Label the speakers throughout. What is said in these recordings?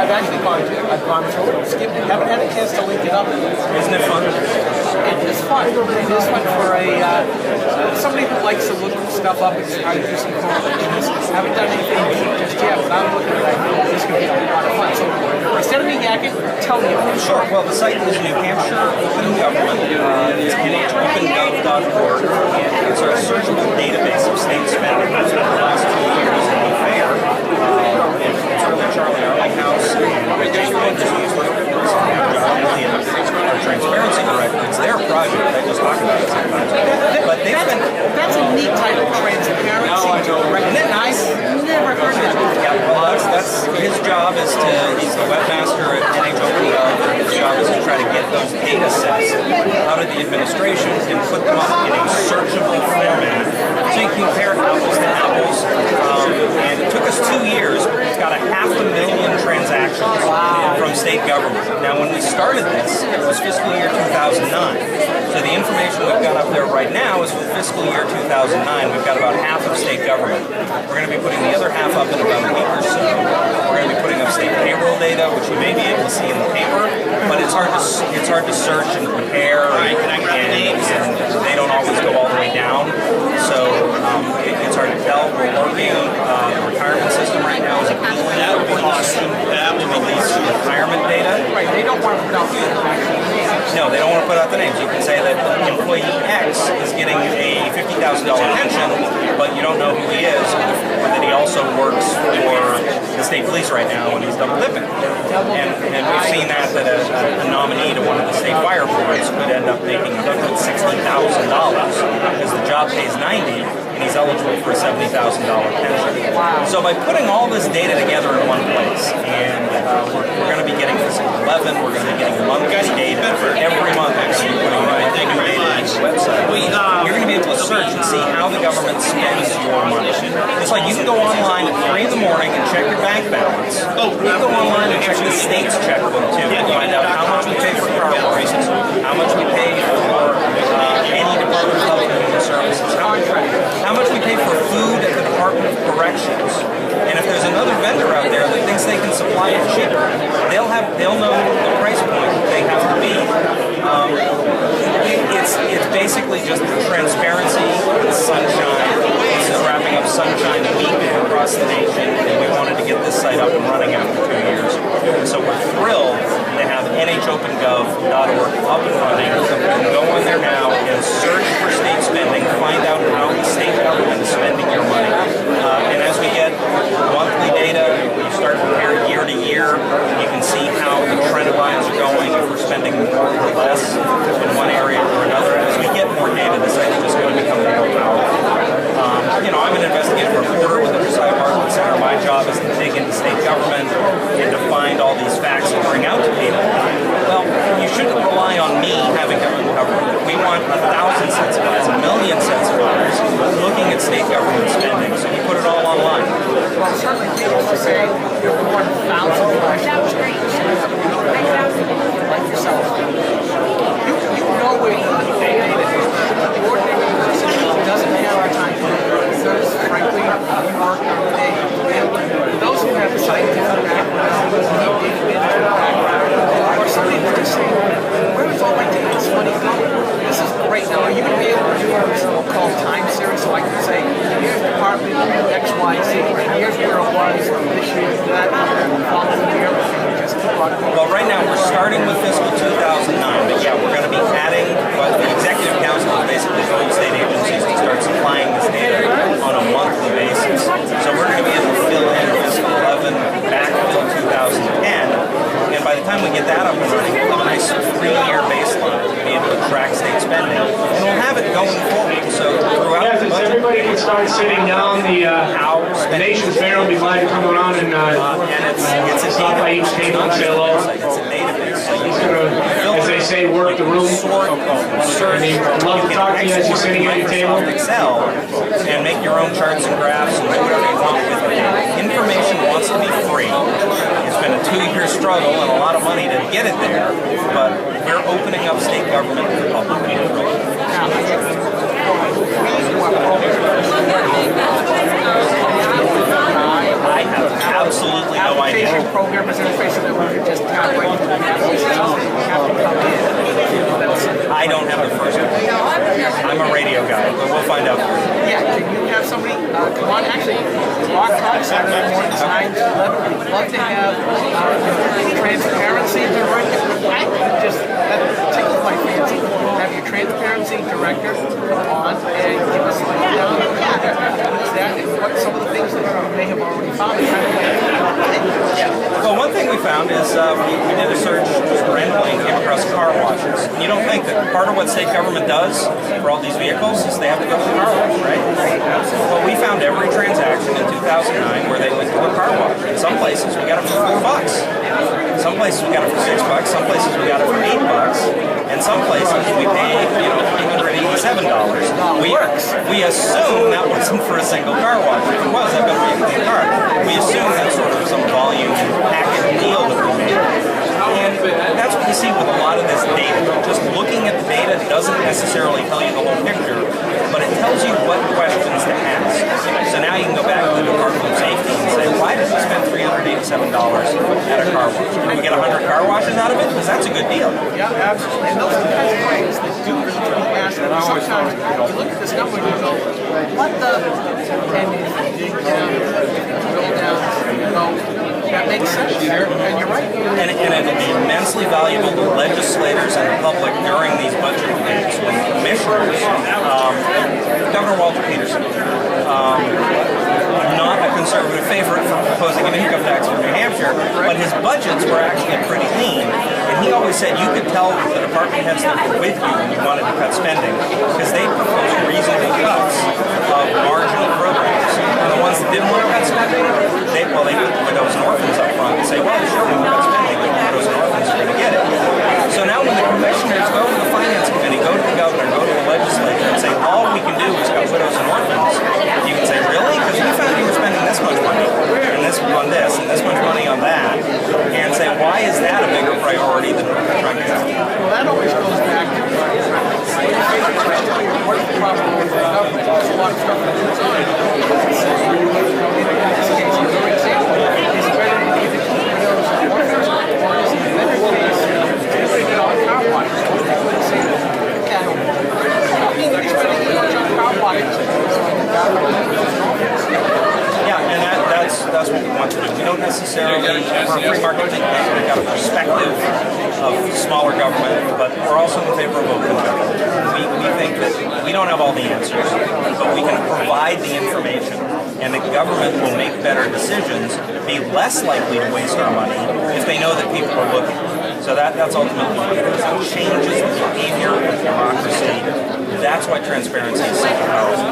Speaker 1: I've actually gone through it, skipped it. Haven't had a chance to link it up.
Speaker 2: Isn't it fun?
Speaker 1: It is fun. It is fun for somebody who likes to look stuff up and try to do some correlations. Haven't done anything deep just yet, but I'm looking at that. This could be a lot of fun. So instead of me yakking, tell me.
Speaker 2: Sure. Well, the site is New Hampshire Open Government. It's NHOpenGov.org. It's our searchable database of state spending for the last 2 years at the fair. It's really Charlie House. Our transparency director. It's their project. I just talk about it sometimes. But
Speaker 1: that's a neat title, transparency. Isn't that nice? Never heard of that.
Speaker 2: Yeah, well, that's his job is he's the webmaster at NHOpenGov. His job is to try to get those data sets out of the administration and put them up in a searchable format so you can compare apples to apples. And it took us 2 years, but we've got 500,000 transactions from state government. Now, when we started this, it was fiscal year 2009. So the information we've got up there right now is for fiscal year 2009. We've got about half of state government. We're going to be putting the other half up in about a week or so. We're going to be putting up state payroll data, which you may be able to see in the paper, but it's hard to search and compare, and they don't always go all the way down. So it's hard to tell. We're working on the retirement system right now. Is that would be awesome. That would release retirement data.
Speaker 1: Right, they don't want to put out the names.
Speaker 2: No, they don't want to put out the names. You can say that employee X is getting a $50,000 pension, but you don't know who he is, or that he also works for the state police right now when he's double dipping. And we've seen that a nominee to one of the state fire boards could end up making $160,000 because the job pays $90,000 and he's eligible for a $70,000 pension. So by putting all this data together in one place, and we're going to be getting fiscal 11, we're going to be getting monthly data for every month. Actually, putting new data on the website. You're going to be able to search and see how the government spends your money. It's like you can go online at 3 in the morning and check your bank balance. You can go online and check the state's checkbook too and find out how much we pay for car washes, how much we pay for any Department of Health and Human Services, how much we pay for food at the Department of Corrections. And if there's another vendor out there that thinks they can supply it cheaper, they'll know the price point they have to be. It's basically just transparency and sunshine. This is wrapping up Sunshine Week across the nation, and we wanted to get this site up and running after 2 years. So we're thrilled to have NHOpenGov.org up and running. You can go on there now and search for state spending, find out how the state government is spending your money. And as we get monthly data, you start comparing year to year, you can see how the trend lines are going, if we're spending more or less in one area or another. As we get more data, the site is just going to become more powerful. I'm an investigative reporter with the Josiah Bartlett Center. My job is to dig into state government and to find all these facts and bring out to people. Well, you shouldn't rely on me having to uncover it. We want 1,000 sets of eyes, 1 million sets of eyes looking at state government spending, so we put it all online.
Speaker 1: Well, certainly people will say you're 1,000 questions. Like yourself. You know where the data is. The ordinary person doesn't have our time because, frankly, we work every day. And those who have scientific background, or somebody who's just saying, where is all my data? This money going? This is great. Now, are you going to be able to do this so-called time series so I can say, here's Department X, Y, Z, and here's where it was this year, that year, and the following year, and just keep on going?
Speaker 2: Well, right now we're starting with fiscal 2009, but yeah, we're going to be adding what the Executive Council is basically told state agencies to start supplying this data on a monthly basis. So we're going to be able to fill in fiscal 11, backfill 2010, and by the time we get that up and running, we'll have a nice 3-year baseline to be able to track state spending, and we'll have it going forward. So throughout the budget,
Speaker 3: everybody can start sitting down. The nation's fair will be glad to come on and
Speaker 2: it's a
Speaker 3: stop by each table and say hello.
Speaker 2: It's a database. So
Speaker 3: He's going to, as they say, work the room.
Speaker 2: Search.
Speaker 3: I'd love to talk to you as you're sitting at your table.
Speaker 2: Excel and make your own charts and graphs and do whatever you want with it. Information wants to be free. It's been a 2-year struggle and a lot of money to get it there, but we're opening up state government to the public. I have absolutely no idea.
Speaker 1: Application program is interface that we could just tap right into the application. Have to come in.
Speaker 2: I don't have the first one. I'm a radio guy, but we'll find out.
Speaker 1: Yeah, can you have somebody come on? Actually, GrokTALK Saturday mornings 9 to 11. We'd love to have transparency director. That tickles my fancy. Have your transparency director come on and give us a rundown of that and what some of the things that we may have already found.
Speaker 2: Well, one thing we found is we did a search just randomly and came across car washes. And you don't think that part of what state government does for all these vehicles is they have to go to the car wash, right? Well, we found every transaction in 2009 where they went to a car wash. In some places we got it for $4. Some places we got it for $6. Some places we got it for $8. And some places we paid, $387. We assume that wasn't for a single car wash. If it was, I better be a clean car. We assume that's sort of some volume package deal that we made. And that's what you see with a lot of this data. Just looking at the data doesn't necessarily tell you the whole picture, but it tells you what questions to ask. So now you can go back to the Department of Safety and say, why did we spend $387 at a car wash? Did we get 100 car washes out of it? Because that's a good deal.
Speaker 1: Yeah, absolutely. And those are the kinds of things that do need to be asked. And sometimes you look at this number and you go, what the? And you dig down, drill down, you go, that makes sense. And you're right.
Speaker 2: And it'll be immensely valuable to legislators and the public during these budget debates when commissioners, Governor Walter Peterson, not a conservative favorite for proposing an income tax for New Hampshire, but his budgets were actually pretty lean. And he always said you could tell the department heads that were with you when you wanted to cut spending because they proposed reasonable cuts of marginal programs. And the ones that didn't want to cut spending, they put the widows and orphans up front and say, well, sure, we want to cut spending, but the widows and orphans are going to get it. So now when the commissioners go to the finance committee, go to the governor, go to the legislature and say, all we can do is cut widows and orphans, you can say, really? Because we found you were spending this much money and this on this and this much money on that, and say, why is that a bigger priority than what we're trying to do?
Speaker 1: Well, that always goes back to what's the problem with the government? There's a lot of stuff that goes on. In this case, for example, is it better to give it to widows and orphans, or is it a better case to put it on car washes? You're spending too much on car washes.
Speaker 2: Yeah, and that's what we want to do. We don't necessarily, we're a free market thinking, we've got a perspective of smaller government, but we're also in favor of open government. We think that we don't have all the answers, but we can provide the information, and the government will make better decisions, be less likely to waste our money if they know that people are looking. So that's ultimately what it is. It changes the behavior of democracy. That's why transparency is so powerful.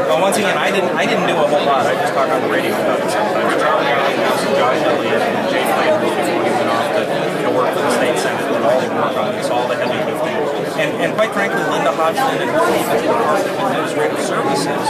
Speaker 2: Well, once again, I didn't do a whole lot. I just talk on the radio about it sometimes. Charlie House and Josh Elliott and Jay Flanders before he went off to work for the state senate and all the work on this, all the heavy lifting. And quite frankly, Linda Hodgson and her team at the Department of Administrative Services